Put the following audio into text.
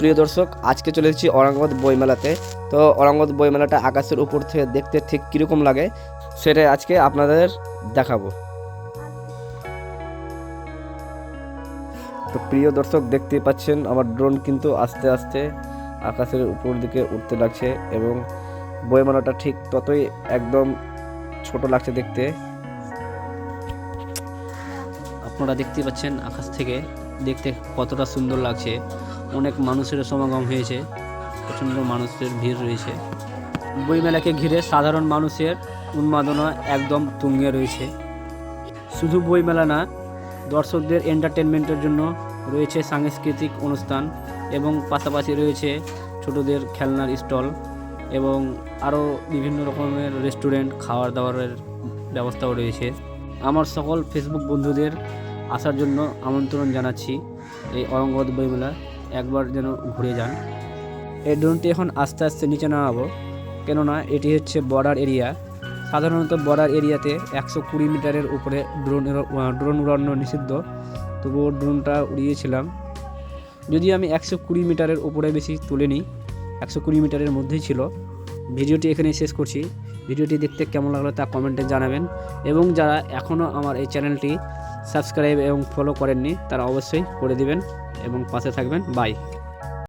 প্রিয় দর্শক, আজকে চলে এসেছি ঔরঙ্গাবাদ বইমেলাতে। তো ঔরঙ্গাবাদ বইমেলাটা আকাশের উপর থেকে দেখতে ঠিক কীরকম লাগে সেটা আজকে আপনাদের দেখাবো। তো প্রিয় দর্শক, দেখতেই পাচ্ছেন আমার ড্রোন কিন্তু আস্তে আস্তে আকাশের উপর দিকে উঠতে লাগছে এবং বইমেলাটা ঠিক ততই একদম ছোট লাগছে দেখতে। আপনারা দেখতে পাচ্ছেন আকাশ থেকে দেখতে কতটা সুন্দর লাগছে। অনেক মানুষের সমাগম হয়েছে, প্রচণ্ড মানুষের ভিড় রয়েছে। বইমেলাকে ঘিরে সাধারণ মানুষের উন্মাদনা একদম তুঙ্গে রয়েছে। শুধু বইমেলা না, দর্শকদের এন্টারটেনমেন্টের জন্য রয়েছে সাংস্কৃতিক অনুষ্ঠান এবং পাশাপাশি রয়েছে ছোটদের খেলনার স্টল এবং আরও বিভিন্ন রকমের রেস্টুরেন্ট, খাওয়ার দাওয়ারের ব্যবস্থাও রয়েছে। আমার সকল ফেসবুক বন্ধুদের আসার জন্য আমন্ত্রণ জানাচ্ছি। এই ঔরঙ্গাবাদ বইমেলা একবার যেন ঘুরে যান। এই ড্রোনটি এখন আস্তে আস্তে নিচে নামাবো, কেননা এটি হচ্ছে বর্ডার এরিয়া। সাধারণত বর্ডার এরিয়াতে 120 মিটারের উপরে ড্রোন উড়ানো নিষিদ্ধ, তবুও ড্রোনটা উড়িয়েছিলাম। যদি আমি 120 মিটারের উপরে বেশি তুলিনি, 120 মিটারের মধ্যেই ছিল। ভিডিওটি এখানে শেষ করছি। ভিডিওটি দেখতে কেমন লাগলো তা কমেন্টে জানাবেন এবং যারা এখনও আমার এই চ্যানেলটি সাবস্ক্রাইব এবং ফলো করেননি তারা অবশ্যই করে দিবেন এবং পাশে থাকবেন। বাই।